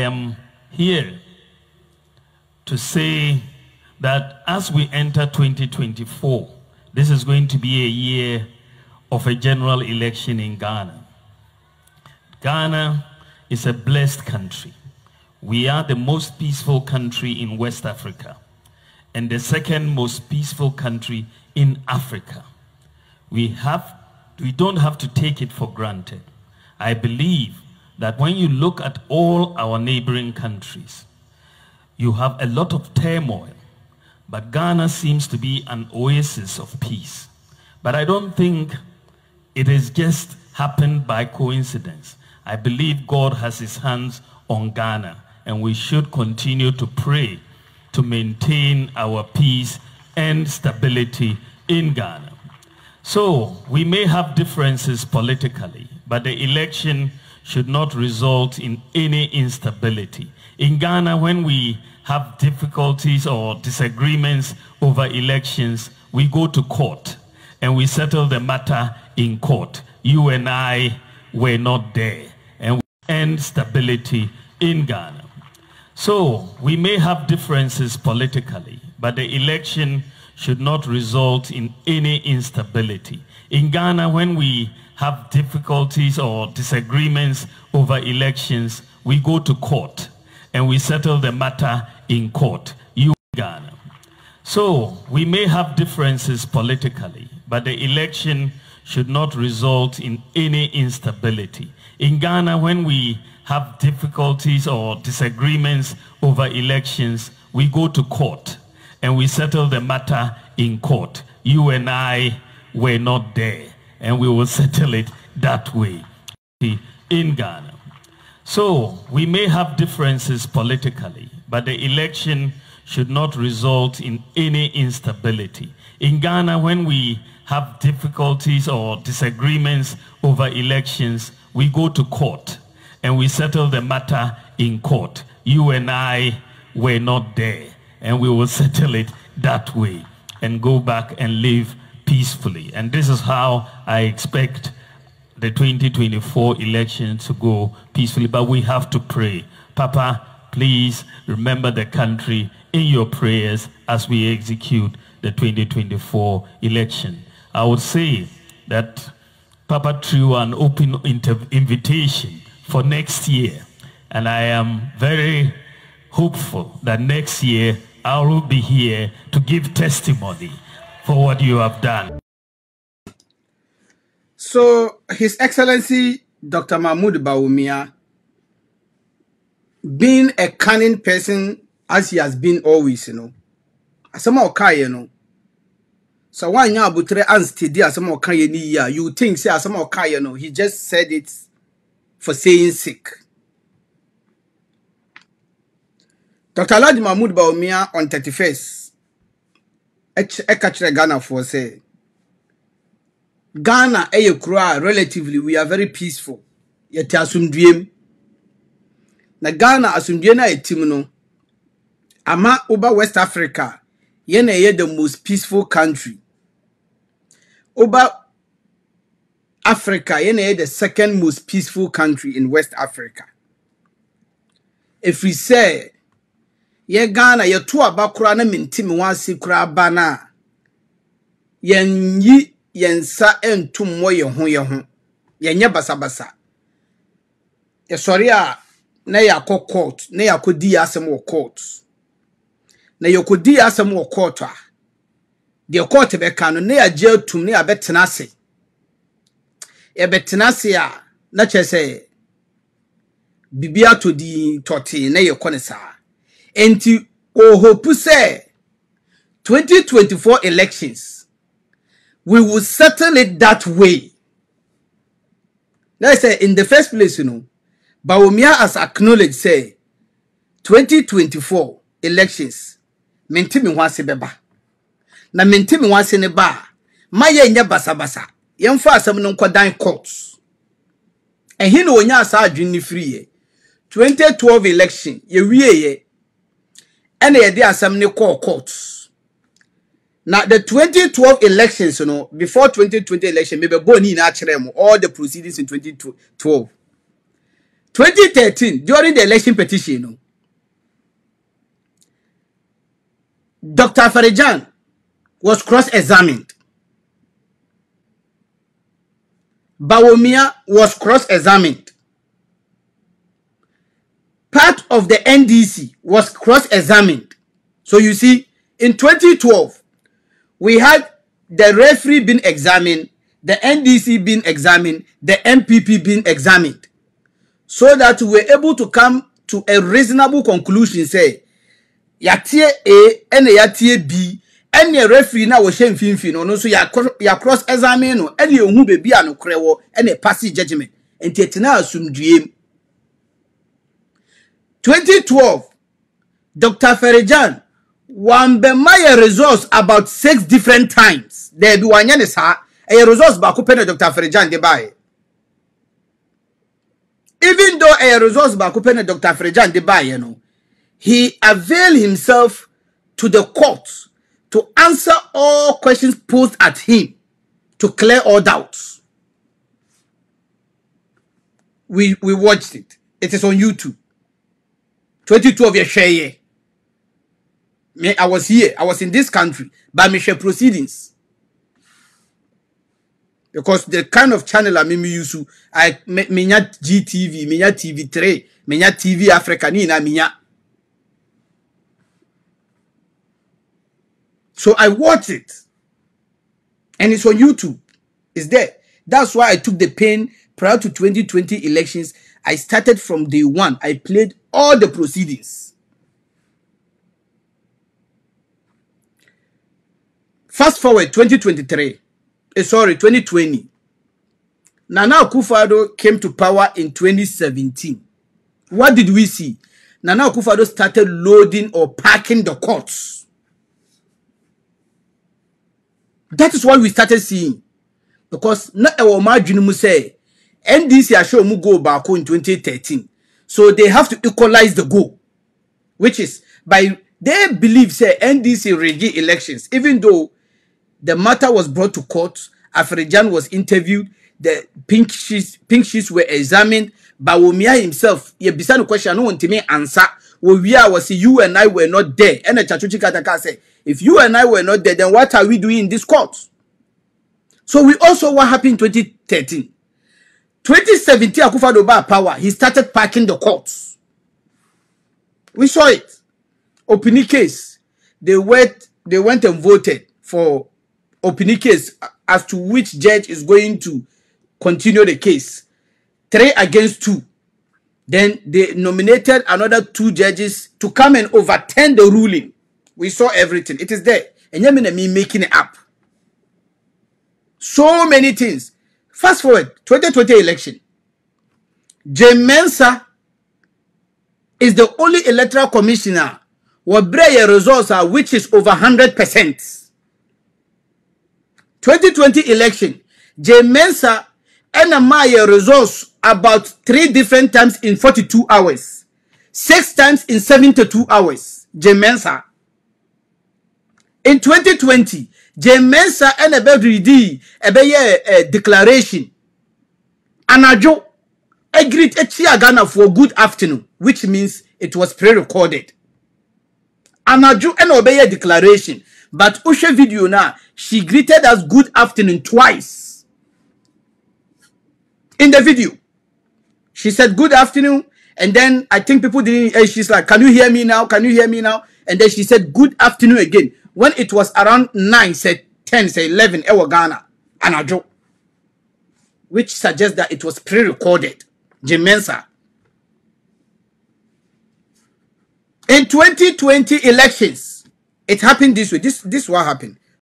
am here to say that as we enter 2024, this is going to be a year of a general election in Ghana. Ghana is a blessed country. We are the most peaceful country in West Africa and the second most peaceful country in Africa. We don't have to take it for granted. I believe that when you look at all our neighboring countries, you have a lot of turmoil, but Ghana seems to be an oasis of peace. But I don't think it has just happened by coincidence. I believe God has his hands on Ghana, and we should continue to pray to maintain our peace and stability in Ghana. So we may have differences politically, but the election should not result in any instability. In Ghana, when we have difficulties or disagreements over elections, we go to court and we settle the matter in court. You and I were not there, and we end stability in Ghana. So we may have differences politically, but the election should not result in any instability. In Ghana, when we have difficulties or disagreements over elections, we go to court and we settle the matter in court. You Ghana. So we may have differences politically, but the election should not result in any instability. In Ghana, when we have difficulties or disagreements over elections, we go to court and we settle the matter in court. You and I were not there, and we will settle it that way in Ghana. So we may have differences politically, but the election should not result in any instability. In Ghana, when we have difficulties or disagreements over elections, we go to court and we settle the matter in court. You and I were not there, and we will settle it that way and go back and live peacefully. And this is how I expect the 2024 election to go peacefully. But we have to pray. Papa, please remember the country in your prayers as we execute the 2024 election. I would say that Papa threw an open invitation for next year, and I am very hopeful that next year I will be here to give testimony for what you have done. So, His Excellency Dr. Mahmoud Bawumia, being a cunning person as he has been always, asama okay, so why you abutre unsteady asama okay ni ya, you think say asama okay, he just said it for saying sick. Dr. Alhaji Mahmoud Bawumia on 31st, Ekachre Ghana for say, Ghana relatively we are very peaceful. Yet asumdiem. Na Ghana asumdiem na etimno. Ama over West Africa, yene the most peaceful country. Over Africa, yene the second most peaceful country in West Africa. If we say ye Ghana ye tu abakura na mintimi wansi kura bana yenyi yensa entum wo ye ho yenye basabasa ye sori a na yakọ court na yakodi asem wo court na yakodi asem wo court a de court be ka no na yaje atum na yabetena ase e betena ase a na chese bibia to di toti na ye konesa enti o hope say 2024 elections we will settle it that way. Let's say in the first place, Bawumia has acknowledged say 2024 elections mentimi wanse beba. Na mentimi wanse ne ba ma ye nya basabasa. Yemfa asem no nkwadan courts. Ehi na onya asa adwini free ye. 2012 election ye wie ye. Ene ye de asem ne courts. Now the 2012 elections, before 2020 election, maybe boni na all the proceedings in 2012. 2013, during the election petition, Dr. Afari-Gyan was cross-examined. Bawumia was cross-examined. Part of the NDC was cross-examined. So you see, in 2012, we had the referee being examined, the NDC being examined, the MPP being examined, so that we were able to come to a reasonable conclusion. Say, yatie A and yatie B, and the referee now was shame fin no, so ya cross-examine no, and you who be an okrewo and a passive judgment, and tetina assume dream. 2012, Dr. Afari-Gyan wambemaya results about 6 different times. There be one yanisa a results back open Dr. Afari-Gyan de buy. Even though a results back open Dr. Afari-Gyan de buy, you know, he availed himself to the court to answer all questions posed at him to clear all doubts. We watched it. It is on YouTube. 2012 year share. I was here. I was in this country by Michelle proceedings. Because the kind of channel I used to, I minya GTV, minya TV3, minya TV Africa, ni na minya. So I watched it. And it's on YouTube. It's there. That's why I took the pain prior to 2020 elections. I started from day one. I played all the proceedings. Fast forward 2020. Nana Akufo-Addo came to power in 2017. What did we see? Nana Akufo-Addo started loading or packing the courts. That is what we started seeing. Because na ewo say NDC asho mu go back in 2013. So they have to equalize the goal. Which is by they believe say NDC rigged elections. Even though the matter was brought to court, Afari-Gyan was interviewed, the pink sheets were examined, Bawumia himself, he beside the question, no one to me answer. We was you and I were not there. And the Chachuchi Kataka said, if you and I were not there, then what are we doing in this court? So we also what happened in 2013. 2017, Akufo-Addo bought power. He started packing the courts. We saw it. Opini case. They went and voted for Opini case as to which judge is going to continue the case. 3 against 2. Then they nominated another 2 judges to come and overturn the ruling. We saw everything. It is there. And you mean me making it up. So many things. Fast forward, 2020 election. James Mensah is the only electoral commissioner where Breyer results are which is over 100%. 2020 election, James Mensah and Amaya results about 3 different times in 42 hours. 6 times in 72 hours. James Mensah. In 2020, James Mensah and a declaration. Anajo agreed a Ghana for good afternoon, which means it was pre-recorded. Anajo and obey declaration. But Ushe video now, she greeted us good afternoon twice. In the video, she said good afternoon, and then I think people didn't. She's like, "Can you hear me now? Can you hear me now?" And then she said good afternoon again. When it was around 9, say 10, say 11, Ewa Ghana, Anajo, which suggests that it was pre-recorded. James Mensah. In 2020 elections, it happened this way. This is what happened.